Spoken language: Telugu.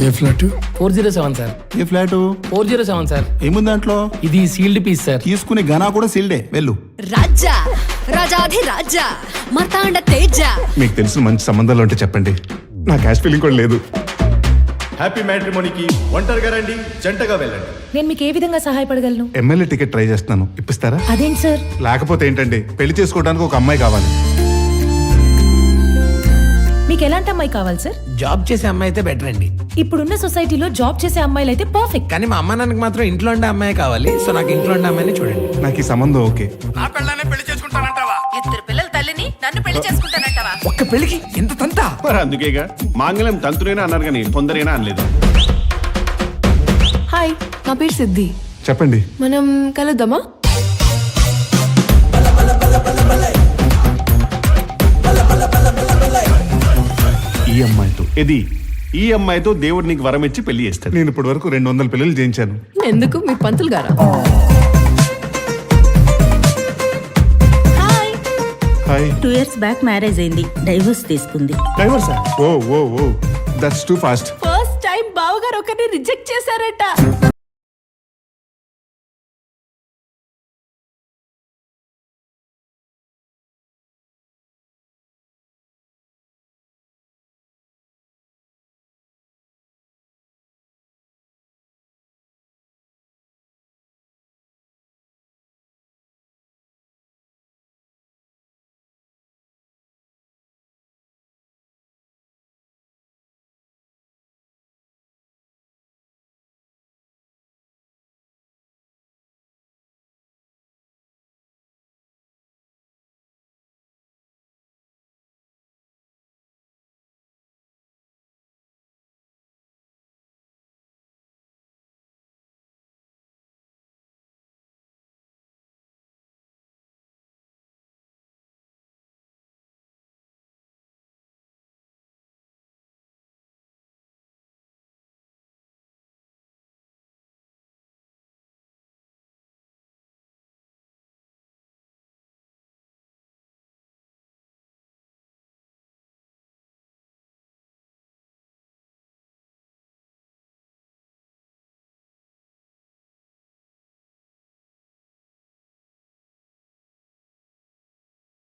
ఏ ఫ్లాట్? 407 సార్. ఏ ఫ్లాటు? 407 సార్. ఏముంది దాంట్లో? ఇది సీల్డ్ పీస్ సార్. తీసుకునే గనా కూడా సీల్డే. వెళ్ళు. రాజా రాజాధి రాజా మార్తాండ తేజ. మీకు తెలిసిన మంచి సంబంధాలు ఉంటే చెప్పండి, నా క్యాష్ ఫీలింగ్ కూడా లేదు. హ్యాపీ మ్యాట్రిమోనీకి ఒంటరిగా రండి, జంటగా వెళ్ళండి. నేను మీకు ఏ విధంగా సహాయపడగలను? ఎమ్మెల్యే టికెట్ ట్రై చేస్తున్నాను, ఇప్పిస్తారా? అదేంటి సార్? లేకపోతే ఏంటండి, పెళ్లి చేసుకోవడానికి ఒక అమ్మాయి కావాలి. మీకు ఎలాంటి అమ్మాయి కావాలి సార్? జాబ్ చేసే అమ్మాయి అయితే బెటర్ అండి. ఇప్పుడున్న సొసైటీలో జాబ్ చేసే అమ్మాయిలు అయితే పర్ఫెక్ట్. కానీ మా అమ్మ నాన్నకి మాత్రం ఇంట్లో ఉండే అమ్మాయి కావాలి. సో నాకు ఇంట్లో ఉండే అమ్మాయిని చూడండి. నాకు ఈ సంబంధం ఓకే. నా పిల్లనే పెళ్లి చేసుకుంటానంటావా? ఇద్దరు పిల్లల తల్లిని నన్ను పెళ్లి చేసుకుంటానంటావా? ఒక్క పెళ్లికి ఎంత తంతా? మరి అందుకేగా మాంగళ్యం తంతురైనా అన్నారు కానీ తొందరైనా అనలేదు. హాయ్, నా పేరు సిద్ధి. చెప్పండి. మనం కలుద్దామా? ఈ అమ్మాయితో ఈ అమ్మాయితో దేవుడు నీకు వరం ఇచ్చి పెళ్లి చేస్తాడు. నేను ఇప్పటి వరకు 200 పెళ్లిళ్ళు చేయించాను. ఎందుకు? మీ పంతులు గారా? హాయ్. 2 years బ్యాక్ మ్యారేజ్ అయింది, డైవర్స్ తీసుకుంది. డైవర్సా? ఓ ఓ ఓ, that's too fast. First time బావగారు ఒకరిని రిజెక్ట్ చేశారట.